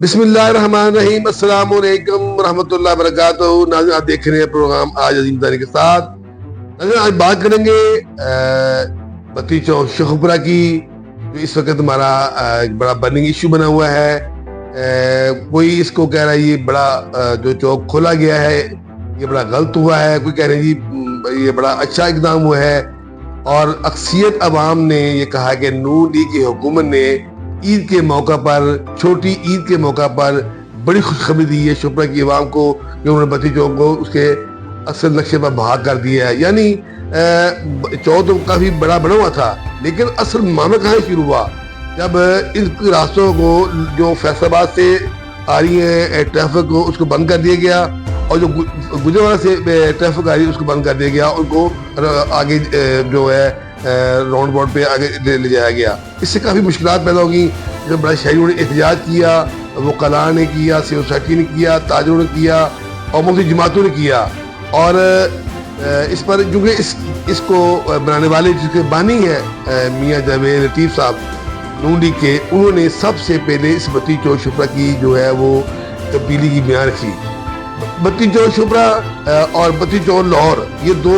بسم اللہ الرحمن الرحیم، السلام علیکم ورحمۃ اللہ وبرکاتہ۔ ناظرین، آپ دیکھ رہے ہیں پروگرام آج عظیم دانی کے ساتھ۔ ناظرین، آج بات کریں گے بتی چوک شیخوپورہ کی، جو اس وقت ہمارا ایک بڑا برننگ ایشو بنا ہوا ہے۔ کوئی اس کو کہہ رہا ہے یہ بڑا جو چوک کھولا گیا ہے یہ بڑا غلط ہوا ہے، کوئی کہہ رہے ہیں جی یہ بڑا اچھا اقدام ہوا ہے، اور اکثریت عوام نے یہ کہا کہ نون لیگ کی حکومت نے عید کے موقع پر، چھوٹی عید کے موقع پر بڑی خوشخبری دی ہے شیخوپورہ کی عوام کو کہ انہوں نے بتی چوک کو اس کے اصل نقشے پر بحال کر دیا ہے۔ یعنی چوک تو کافی بڑا بنا ہوا تھا، لیکن اصل معاملہ کہاں شروع ہوا؟ جب ان راستوں کو جو فیصل آباد سے آ رہی ہیں ٹریفک کو، اس کو بند کر دیا گیا، اور جو گجرانوالہ سے ٹریفک آ رہی ہے اس کو بند کر دیا گیا، ان کو آگے جو ہے راؤنڈ بورڈ پہ آگے لے جایا گیا۔ اس سے کافی مشکلات پیدا ہوگی۔ جو بڑا شہریوں نے احتجاج کیا، وکلاء نے کیا، سول سوسائٹی نے کیا، تاجروں نے کیا، اور مختلف جماعتوں نے کیا، اور اس پر چونکہ اس کو بنانے والے جس کے بانی ہیں میاں جاوید لطیف صاحب نون لیگ کے، انہوں نے سب سے پہلے اس بتی چوک شیخوپورہ کی جو ہے وہ تبدیلی کی بیان رکھی۔ بتی چوک شیخوپورہ اور بتی چوک لاہور، یہ دو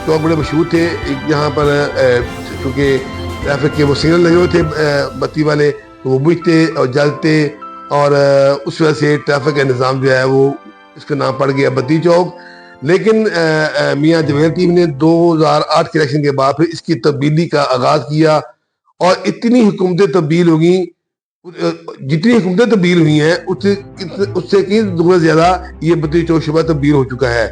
چوک بڑے مشہور تھے۔ یہاں پر چونکہ ٹریفک کے وہ سگنل لگے ہوئے تھے بتی والے، تو وہ بجھتے اور جلتے، اور اس وجہ سے ٹریفک کا نظام جو ہے وہ اس کا نام پڑ گیا بتی چوک۔ لیکن میاں جاوید لطیف نے 2008 کے الیکشن کے بعد پھر اس کی تبدیلی کا آغاز کیا، اور اتنی حکومتیں تبدیل ہو گئیں، جتنی حکومتیں تبدیل ہوئی ہیں اس سے کہیں دگنا زیادہ یہ بتی چوک شیخوپورہ تبدیل ہو چکا ہے۔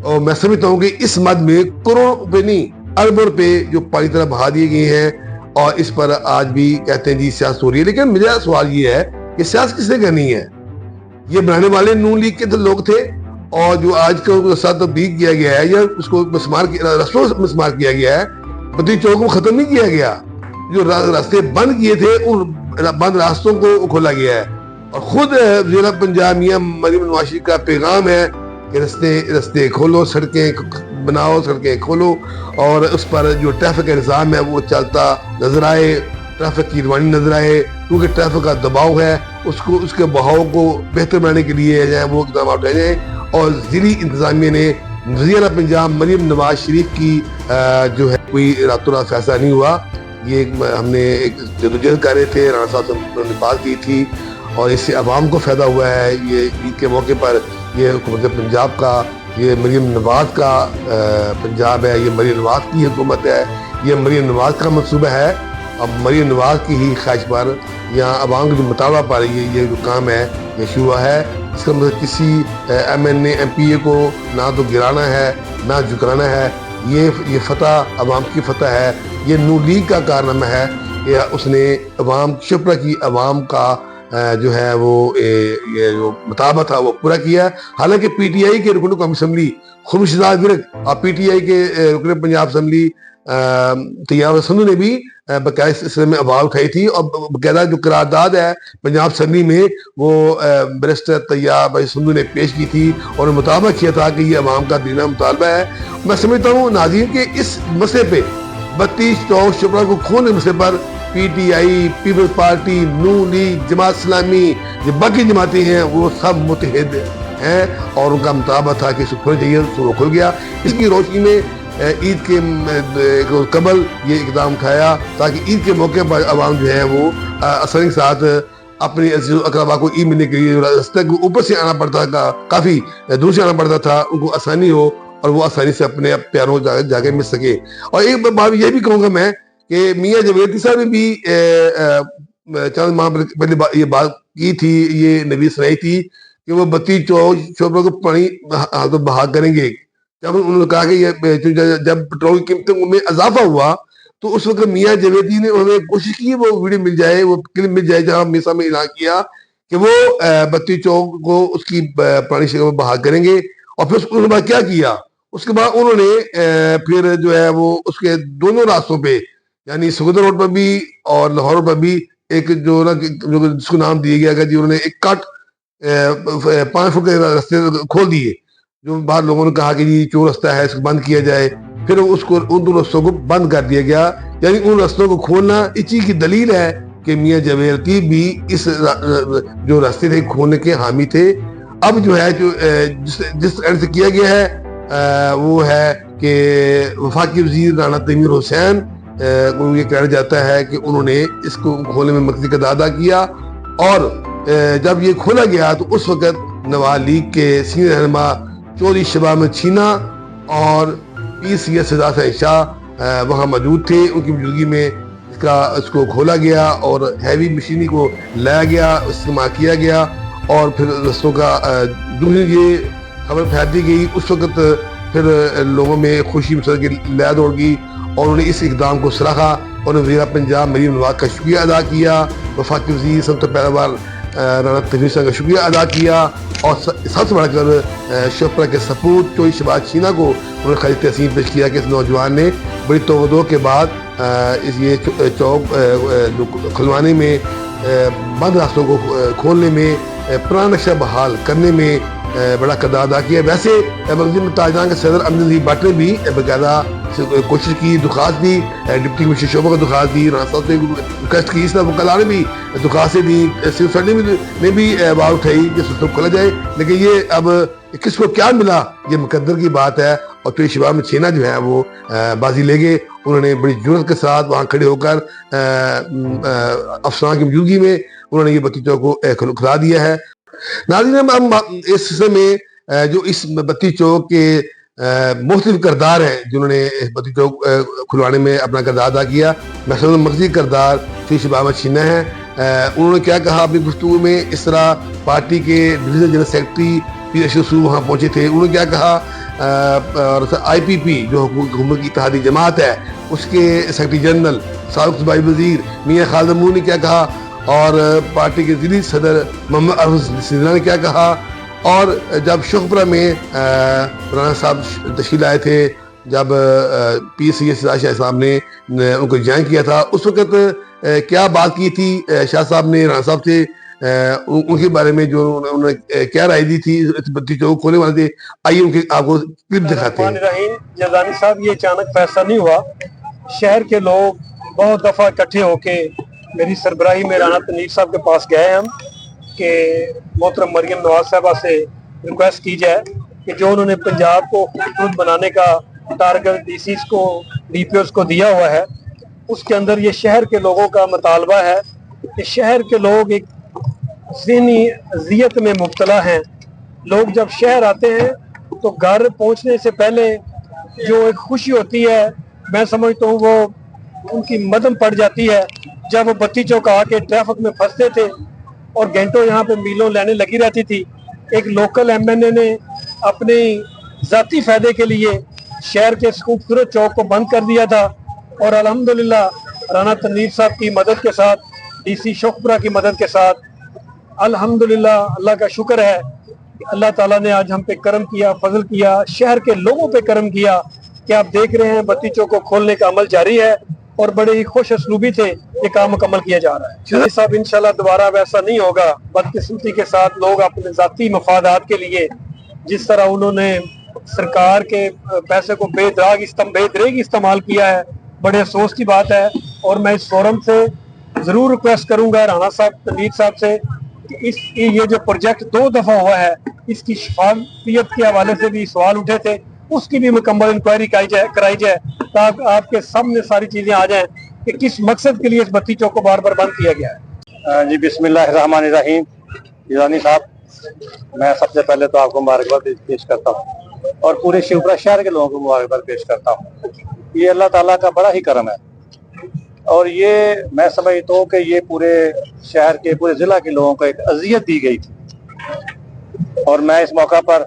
اور میں سمجھتا ہوں کہ اس مد میں کروڑوں روپے نہیں، اربوں روپے جو پانی طرح بہا دیے گئے ہیں، اور اس پر آج بھی کہتے ہیں جی سیاست ہو رہی ہے۔ لیکن میرا سوال یہ ہے کہ سیاست کس نے کرنی ہے؟ یہ بنانے والے نون لیگ کے لوگ تھے، اور جو آج کا رستہ تبدیل کیا گیا ہے یا اس کو رستوں مسمار کیا گیا ہے، بتی چوک کو ختم نہیں کیا گیا۔ جو راستے بند کیے تھے ان بند راستوں کو کھولا گیا ہے، اور خود وزیر پنجاب میاں مریم نواز شریف کا پیغام ہے کہ رستے کھولو، سڑکیں بناؤ، سڑکیں کھولو، اور اس پر جو ٹریفک کا نظام ہے وہ چلتا نظر آئے، ٹریفک کی روانی نظر آئے، کیونکہ ٹریفک کا دباؤ ہے، اس کے بہاؤ کو بہتر بنانے کے لیے وہ اقدامات اٹھائے جائیں۔ اور ضلعی انتظامیہ نے وزیر پنجاب مریم نواز شریف کی جو ہے کوئی راتوں رات فیصلہ نہیں ہوا، یہ ہم نے ایک جدوجہد کر رہے تھے، رانا صاحب سے بات کی تھی، اور اس سے عوام کو فائدہ ہوا ہے۔ یہ عید کے موقع پر یہ حکومت پنجاب کا، یہ مریم نواز کا پنجاب ہے، یہ مریم نواز کی حکومت ہے، یہ مریم نواز کا منصوبہ ہے۔ اب مریم نواز کی ہی خواہش پر یا عوام کے جو مطالبہ پر یہ جو کام ہے یہ شروع ہے۔ اس کا مطلب کسی M N A M P A کو نہ تو گرانا ہے نہ جھکرانا ہے، یہ فتح عوام کی فتح ہے، یہ نون لیگ کا کارنامہ ہے کہ اس نے شیخوپورہ کی عوام کا جو ہے وہ یہ جو مطالبہ تھا وہ پورا کیا۔ حالانکہ پی ٹی آئی کے رکن قومی اسمبلی خورشید ورک اور پی ٹی آئی کے رکن پنجاب اسمبلی طیاب سندھو نے بھی باقاعدہ اس سلسلے میں آواز اٹھائی تھی، اور باقاعدہ جو قرارداد ہے پنجاب اسمبلی میں وہ بیرسٹر طیاب سندھو نے پیش کی تھی، اور مطالبہ کیا تھا کہ یہ عوام کا دینا مطالبہ ہے۔ میں سمجھتا ہوں ناظرین کہ اس مسئلے پہ بتی چوک شیخوپورہ کو کھولنے مسئلے پر P T I, Peoples Party, نون لیگ، جماعت اسلامی، جو باقی جماعتیں ہیں وہ سب متحد ہیں، اور ان کا مطالبہ تھا کہ اس کو کھولنا چاہیے، تو کھل گیا۔ اس کی روشنی میں عید کے قبل یہ اقدام اٹھایا تاکہ عید کے موقع پر عوام جو ہے وہ آسانی کے ساتھ اپنے عزیز و اقربا کو عید ملنے کے لیے راستے کو اوپر سے آنا پڑتا تھا، کافی دور سے آنا پڑتا تھا، ان کو آسانی ہو اور وہ آسانی سے اپنے پیاروں جا کے مل سکے۔ اور ایک بات یہ بھی کہوں گا میں کہ میاں جاوید صاحب نے بھی چند ماہ پہلے یہ بات کی تھی، یہ نویس سنائی تھی کہ وہ بتی چوک شیخوپورہ کو پانی بحال کریں گے۔ جب انہوں نے کہا کہ جب پٹرول کی قیمتوں میں اضافہ ہوا تو اس وقت میاں جاویدی نے انہوں نے کوشش کی وہ ویڈیو مل جائے، وہ کلپ مل جائے جہاں میسا میں اعلان کیا کہ وہ بتی چوک کو اس کی پرانی شکل میں بحال کریں گے۔ اور پھر انہوں نے کیا کیا، اس کے بعد انہوں نے پھر جو ہے وہ اس کے دونوں راستوں پہ، یعنی سکندر روڈ پر بھی اور لاہور روڈ پر بھی ایک جو جس کو نام دیا گیا کہ جی انہوں نے ایک 5 فٹ کے راستے کھول دیے، جو بعض لوگوں نے کہا کہ یہ چور رستہ ہے، اس کو بند کیا جائے، پھر ان دو رستوں کو بند کر دیا گیا۔ یعنی ان رستوں کو کھولنا اس چیز کی دلیل ہے کہ میاں جاوید لطیف بھی اس جو راستے تھے کھولنے کے حامی تھے. اب جو ہے جو جس اینڈ سے کیا گیا ہے وہ ہے کہ وفاقی وزیر رانا تیمور حسین کو یہ کہا جاتا ہے کہ انہوں نے اس کو کھولنے میں مرکزی کردار ادا کیا. اور جب یہ کھولا گیا تو اس وقت نواز لیگ کے سینئر رہنما چودھری شباب احمد چھینا اور پیر سید سردار حسین شاہ وہاں موجود تھے. ان کی موجودگی میں اس کو کھولا گیا اور ہیوی مشینری کو لایا گیا, استعمال کیا گیا, اور پھر رستوں کا دوسری یہ خبر پھیلتی گئی. اس وقت پھر لوگوں میں خوشی مسرت کی لہر دوڑ گئی اور انہوں نے اس اقدام کو سراہا اور وزیر پنجاب مریم نواز کا شکریہ ادا کیا, وفاقی وزیر صنعت پیداوار رانا تیمور کا شکریہ ادا کیا, اور سب سے بڑھ کر شوپرا کے سپوت چودھری شباب چھینا کو انہوں نے خراج تحسین پیش کیا کہ اس نوجوان نے بڑی توجہ کے بعد اس یہ چوک کھلوانے میں, بند راستوں کو کھولنے میں, پرانا نقشہ بحال کرنے میں بڑا کردار ادا کیا. ویسے مرکزی تاجران کے صدر امجد علی بٹ نے بھی باقاعدہ کوشش کی, درخواست دی, ڈپٹی کمشنر شعبہ کو درخواست دی, رانا صاحب سے ریکویسٹ کی, اس طرح وکلاء نے بھی درخواستیں دی, سول سوسائٹی نے بھی آواز اٹھائی کہ سسٹم کھولا جائے. لیکن یہ اب کس کو کیا ملا یہ مقدر کی بات ہے. اور چودھری شباب احمد چھینا جو ہے وہ بازی لے گئے. انہوں نے بڑی جرات کے ساتھ وہاں کھڑے ہو کر افسران کی موجودگی میں انہوں نے یہ بتی چوک کو کھلا دیا ہے. ناظرین, ہم اس سلسلے میں جو اس بتی چوک کے مختلف کردار ہیں جنہوں نے اس بتی چوک کھلوانے میں اپنا کردار ادا کیا, مثلا مرکزی کردار چودھری شباب احمد چھینا ہے. انہوں نے کیا کہا اپنی گفتگو میں, اس طرح پارٹی کے ڈویژنل جنرل سیکرٹری پیر ارشد رسول وہاں پہنچے تھے, انہوں نے کیا کہا, اور آئی پی پی جو حکومت کی اتحادی جماعت ہے اس کے سیکرٹری جنرل سابق صوبائی وزیر میاں خالد امون نے کیا کہا, اور پارٹی کے ضلعی صدر محمد عرفت سندھنا نے کیا کہا. اور جب شوخپرہ میں رانا صاحب تشریف لائے تھے, جب پیر سید سردار شاہ صاحب نے ان کو جوائن کیا تھا, اس وقت کیا بات کی تھی شاہ صاحب نے رانا صاحب سے, ان کے بارے میں جو انہوں نے کیا رائے دی تھی بتی چوک کھولنے والے تھے. آئیے ان کے آپ کو کلپ دکھاتے ہیں. جزانی صاحب, یہ اچانک فیصلہ نہیں ہوا, شہر کے لوگ بہت دفعہ اکٹھے ہو کے میری سربراہی میں رانا تنویر صاحب کے پاس گئے ہم کہ محترم مریم نواز صاحبہ سے ریکویسٹ کی جائے کہ جو انہوں نے پنجاب کو خوبصورت بنانے کا ٹارگٹ ڈی سیز کو ڈی پی اوز کو دیا ہوا ہے, اس کے اندر یہ شہر کے لوگوں کا مطالبہ ہے کہ شہر کے لوگ ایک ذہنی اذیت میں مبتلا ہیں. لوگ جب شہر آتے ہیں تو گھر پہنچنے سے پہلے جو ایک خوشی ہوتی ہے, میں سمجھتا ہوں وہ ان کی مدم پڑ جاتی ہے. جب وہ بتی چوک آ کے ٹریفک میں پھنستے تھے اور گھنٹوں یہاں پہ میلوں لینے لگی رہتی تھی, ایک لوکل ایم این اے نے اپنے ذاتی فائدے کے لیے شہر کے خوبصورت چوک کو بند کر دیا تھا. اور الحمدللہ رانا تنویر صاحب کی مدد کے ساتھ, ڈی سی شوخپرہ کی مدد کے ساتھ, الحمدللہ اللہ کا شکر ہے اللہ تعالیٰ نے آج ہم پہ کرم کیا, فضل کیا, شہر کے لوگوں پہ کرم کیا کہ آپ دیکھ رہے ہیں بتی چوک کو کھولنے کا عمل جاری ہے اور بڑے ہی خوش اسلوبی سے یہ کام مکمل کیا جا رہا ہے. صاحب انشاءاللہ دوبارہ ویسا نہیں ہوگا. بدقسمتی کے ساتھ لوگ اپنے ذاتی مفادات کے لیے جس طرح انہوں نے سرکار کے پیسے کو بے دریغ استعمال کیا ہے, بڑے افسوس کی بات ہے. اور میں اس فورم سے ضرور ریکویسٹ کروں گا رانا صاحب تنویر صاحب سے کہ یہ جو پروجیکٹ 2 دفعہ ہوا ہے اس کی شفافیت کے حوالے سے بھی سوال اٹھے تھے, اس کی بھی مکمل انکوائری کرائی جائے تاکہ آپ کے سامنے ساری چیزیں آ جائیں کہ کس مقصد کے لیے اس بتی چوک کو بار بار بند کیا گیا ہے. جی بسم اللہ الرحمن الرحیم. جزانی صاحب, میں سب سے پہلے تو آپ کو مبارکباد پیش کرتا ہوں اور پورے شیوپورہ شہر کے لوگوں کو مبارکباد پیش کرتا ہوں. یہ اللہ تعالیٰ کا بڑا ہی کرم ہے اور یہ میں سمجھتا ہوں کہ یہ پورے شہر کے پورے ضلع کے لوگوں کو ایک اذیت دی گئی تھی. اور میں اس موقع پر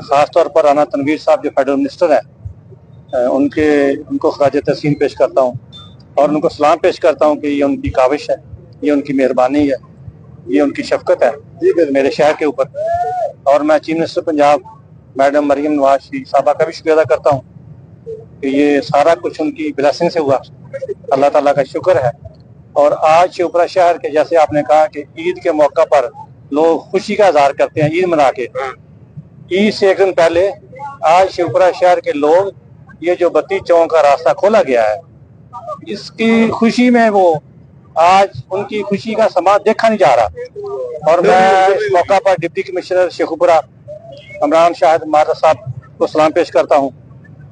خاص طور پر رانا تنویر صاحب جو فیڈرل منسٹر ہیں ان کو خراج تحسین پیش کرتا ہوں اور ان کو سلام پیش کرتا ہوں کہ یہ ان کی کاوش ہے, یہ ان کی مہربانی ہے, یہ ان کی شفقت ہے میرے شہر کے اوپر. اور میں chief minister Punjab madam Maryam Nawaz صاحبہ کا بھی شکریہ ادا کرتا ہوں کہ یہ سارا کچھ ان کی بلیسنگ سے ہوا, اللہ تعالیٰ کا شکر ہے. اور آج شیوپورہ شہر کے جیسے آپ نے کہا کہ عید کے موقع پر لوگ خوشی کا اظہار کرتے ہیں عید منا کے, عید سے ایک دن پہلے آج شیوپورہ شہر کے لوگ یہ جو بتی چوک کا راستہ کھولا گیا ہے اس کی خوشی میں وہ آج ان کی خوشی کا سما دیکھا نہیں جا رہا، اور میں اس موقع پر ڈپٹی کمشنر شیخوپورہ عمران شاہد مارا صاحب کو سلام پیش کرتا ہوں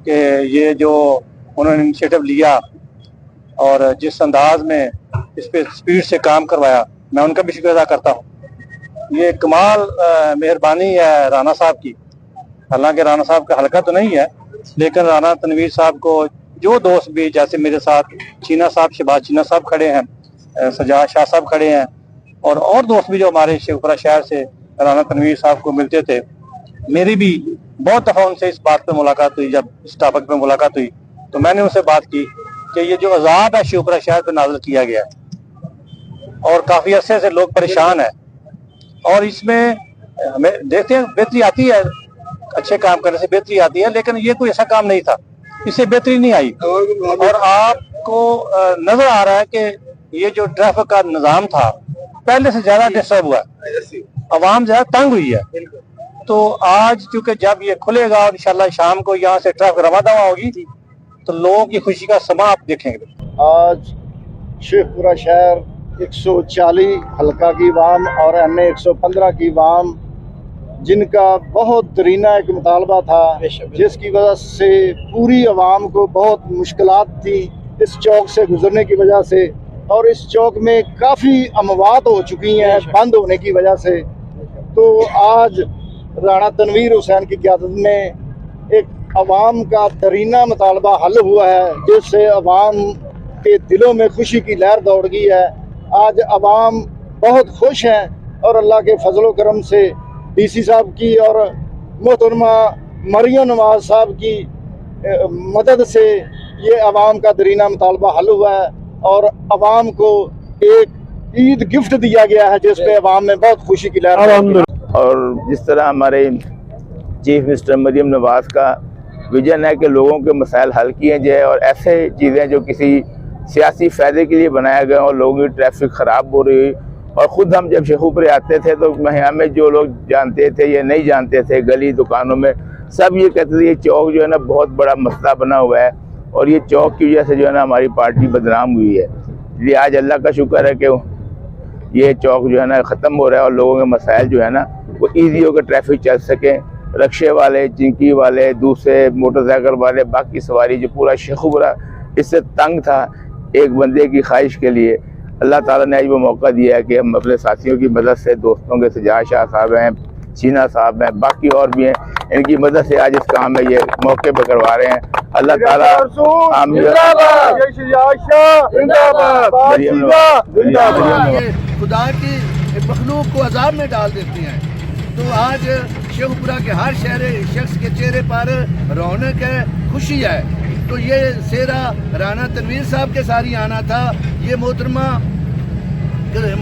کہ یہ جو انہوں نے انیشیٹو لیا اور جس انداز میں اس پہ سپیڈ سے کام کروایا، میں ان کا بھی شکر ادا کرتا ہوں۔ یہ کمال مہربانی ہے رانا صاحب کی، حالانکہ رانا صاحب کا حلقہ تو نہیں ہے، لیکن رانا تنویر صاحب کو جو دوست بھی، جیسے میرے ساتھ چینا صاحب، شہباز چینا صاحب کھڑے ہیں، سجاد شاہ صاحب کھڑے ہیں، اور دوست بھی جو ہمارے شیخوپورہ شہر سے رانا تنویر صاحب کو ملتے تھے، میری بھی بہت دفعہ ان سے اس بات پہ ملاقات ہوئی۔ جب اس ٹاپک پہ ملاقات ہوئی تو میں نے ان سے بات کی کہ یہ جو عذاب ہے شیخوپورہ شہر پہ نازل کیا گیا ہے اور کافی عرصے سے لوگ پریشان ہیں، اور اس میں ہمیں دیکھتے ہیں بہتری آتی ہے، اچھے کام کرنے سے بہتری آتی ہے، لیکن یہ کوئی ایسا کام نہیں تھا، اس سے بہتری نہیں آئی۔ اور آپ کو نظر آ رہا ہے کہ یہ جو ٹریفک کا نظام تھا پہلے سے زیادہ ڈسٹرب ہوا ہے، عوام زیادہ تنگ ہوئی ہے۔ تو آج چونکہ جب یہ کھلے گا اور انشاءاللہ شام کو یہاں سے ٹریفک رواں دواں ہوگی تو لوگوں کی خوشی کا سما آپ دیکھیں گے۔ آج شیخوپورہ شہر 140 حلقہ کی عوام اور این اے 115 کی عوام، جن کا بہت درینہ ایک مطالبہ تھا، جس کی وجہ سے پوری عوام کو بہت مشکلات تھی اس چوک سے گزرنے کی وجہ سے، اور اس چوک میں کافی اموات ہو چکی ہیں بند ہونے کی وجہ سے۔ تو آج رانا تنویر حسین کی قیادت میں ایک عوام کا درینہ مطالبہ حل ہوا ہے، جس سے عوام کے دلوں میں خوشی کی لہر دوڑ گئی ہے۔ آج عوام بہت خوش ہیں، اور اللہ کے فضل و کرم سے ڈی سی صاحب کی اور محترمہ مریم نواز صاحب کی مدد سے یہ عوام کا درینہ مطالبہ حل ہوا ہے، اور عوام کو ایک عید گفٹ دیا گیا ہے جس پہ عوام میں بہت خوشی کی لہر ہے۔ اور جس طرح ہمارے چیف منسٹر مریم نواز کا ویژن ہے کہ لوگوں کے مسائل حل کیے جائے، اور ایسے چیزیں جو کسی سیاسی فائدے کے لیے بنایا گیا اور لوگوں کی ٹریفک خراب ہو رہی، اور خود ہم جب شیخوپورہ آتے تھے تو ہمیں جو لوگ جانتے تھے یا نہیں جانتے تھے گلی دکانوں میں سب یہ کہتے تھے یہ چوک جو ہے نا بہت بڑا مسئلہ بنا ہوا ہے، اور یہ چوک کی وجہ سے جو ہے نا ہماری پارٹی بدنام ہوئی ہے۔ یہ آج اللہ کا شکر ہے کہ یہ چوک جو ہے نا ختم ہو رہا ہے، اور لوگوں کے مسائل جو ہے نا وہ ایزی ہو کر ٹریفک چل سکیں۔ رکشے والے، چنکی والے، دوسرے موٹر سائیکل والے، باقی سواری، جو پورا شیخوپورہ اس سے تنگ تھا ایک بندے کی خواہش کے لیے، اللہ تعالیٰ نے آج وہ موقع دیا ہے کہ ہم اپنے ساتھیوں کی مدد سے، دوستوں کے سجاد شاہ صاحب ہیں، چینا صاحب ہیں، باقی اور بھی ہیں، ان کی مدد سے آج اس کام میں یہ موقع پہ کروا رہے ہیں۔ اللہ تعالیٰ خدا کی مخلوق کو عذاب میں ڈال دیتی ہیں، تو آج شیخوپورہ کے ہر شخص کے چہرے پر رونق ہے، خوشی ہے۔ تو یہ سیرا رانا تنویر صاحب کے ساری آنا تھا، یہ محترمہ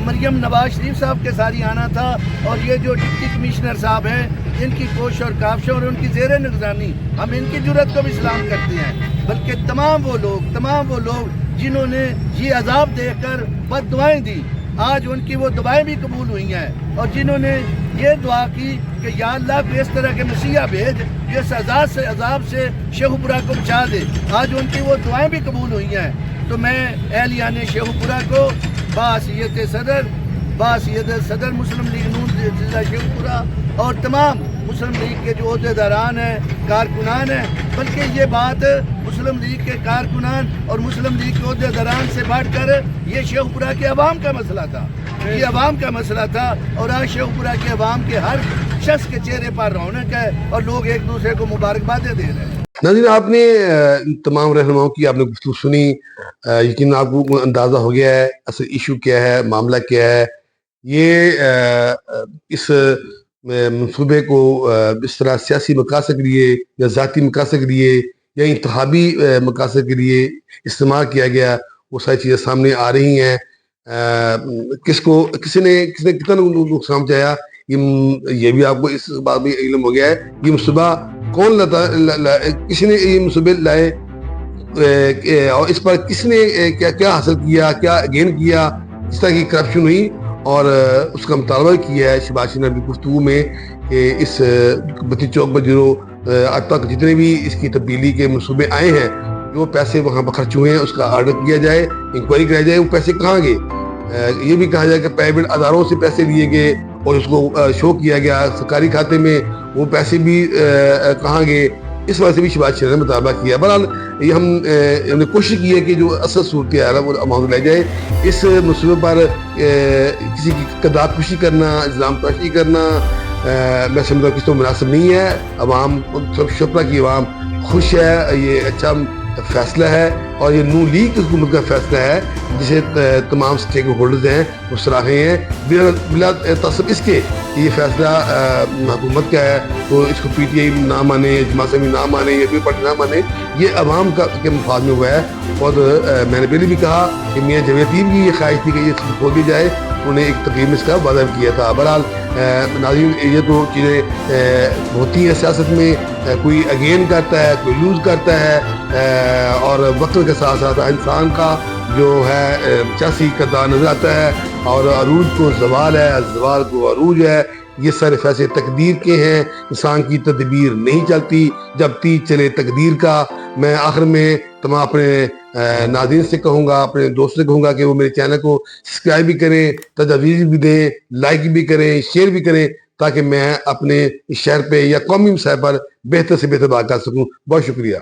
مریم نواز شریف صاحب کے ساری آنا تھا، اور یہ جو ڈپٹی کمشنر صاحب ہیں ان کی کوشش اور کاوشوں اور ان کی زیر نگرانی ہم ان کی جرات کو بھی سلام کرتے ہیں، بلکہ تمام وہ لوگ جنہوں نے یہ عذاب دیکھ کر بد دعائیں دی، آج ان کی وہ دعائیں بھی قبول ہوئی ہیں، اور جنہوں نے یہ دعا کی کہ یا اللہ کو اس طرح کے مسیحا بھیج جو اس عذاب سے شیخوپورہ کو بچا دے، آج ان کی وہ دعائیں بھی قبول ہوئی ہیں۔ تو میں اہلیان شیخوپورہ کو بحیثیت صدر مسلم لیگ نون ضلع شیخوپورہ اور تمام مسلم لیگ کے جو عہدیداران ہیں، کارکنان ہیں، بلکہ یہ بات مسلم لیگ کے کارکنان اور مسلم لیگ کے عہدیداران سے بڑھ کر یہ شیخوپورہ کے عوام کا مسئلہ تھا، یہ عوام کا مسئلہ تھا، اور آج شیخوپورہ کے عوام کے ہر شخص کے چہرے پر رونق ہے، اور لوگ ایک دوسرے کو مبارکبادیں دے رہے ہیں۔ ناظرین، آپ نے تمام رہنماؤں کی آپ نے گفتگو سنی، یقیناً آپ کو اندازہ ہو گیا ہے اصل ایشو کیا ہے، معاملہ کیا ہے۔ یہ اس منصوبے کو اس طرح سیاسی مقاصد کے لیے یا ذاتی مقاصد کے لیے یا انتخابی مقاصد کے لیے استعمال کیا گیا، وہ ساری چیزیں سامنے آ رہی ہیں۔ کسی نے کتنا نقصان پہنچایا یہ بھی آپ کو اس بات میں علم ہو گیا ہے۔ یہ منصوبہ کون کسی نے یہ منصوبے لائے، اور اس پر کس نے کیا حاصل کیا، کیا گین کیا، اس طرح کی کرپشن ہوئی، اور اس کا مطالبہ کیا ہے شہباز نے گفتگو میں کہ اس بتی چوک پر جو اب تک جتنے بھی اس کی تبدیلی کے منصوبے آئے ہیں جو پیسے وہاں پر خرچ ہوئے ہیں اس کا آرڈر کیا جائے, انکوائری کرائی جائے وہ پیسے کہاں گئے. یہ بھی کہا جائے کہ پرائیویٹ اداروں سے پیسے لیے گئے اور اس کو شو کیا گیا سرکاری کھاتے میں, وہ پیسے بھی کہاں گئے, اس وجہ سے بھی شہباز شریف نے مطالبہ کیا. بہرحال یہ ہم نے کوشش کی ہے کہ جو اصل صورتحال ہے وہ عوام لے جائے. اس مسئلے پر کسی کی قدرت کشی کرنا, الزام تراشی کرنا میں سمجھتا ہوں کسی تو مناسب نہیں ہے. عوام شپرا کی عوام خوش ہے, یہ اچھا فیصلہ ہے اور یہ نون لیگ حکومت کا فیصلہ ہے جسے تمام اسٹیک ہولڈرز ہیں وہ سراہے ہیں بلا تعصب اس کے یہ فیصلہ حکومت کا ہے. تو اس کو پی ٹی آئی نہ مانے, جماعت اسلامی نہ مانے یا کوئی پارٹی نہ مانے, یہ عوام کے مفاد میں ہوا ہے. اور میں نے پہلے بھی کہا کہ میاں جاوید طیب کی یہ خواہش تھی کہ یہ کھول دی جائے, انہوں نے ایک تقریب میں اس کا وعدہ کیا تھا. بہرحال ناظرین یہ تو چیزیں ہوتی ہیں سیاست میں, کوئی اگین کرتا ہے کوئی لوز کرتا ہے, اور وقت کے ساتھ ساتھ انسان کا جو ہے چاسی کردار نظر آتا ہے, اور عروج کو زوال ہے, زوال کو عروج ہے. یہ سارے فیصلے تقدیر کے ہیں, انسان کی تدبیر نہیں چلتی جب تیز چلے تقدیر کا. میں آخر میں تمام اپنے ناظرین سے کہوں گا, اپنے دوستوں سے کہوں گا کہ وہ میرے چینل کو سبسکرائب بھی کریں, تجاویز بھی دیں, لائک بھی کریں, شیئر بھی کریں, تاکہ میں اپنے اس شہر پہ یا قومی مسائل پر بہتر سے بہتر بات کر سکوں. بہت شکریہ.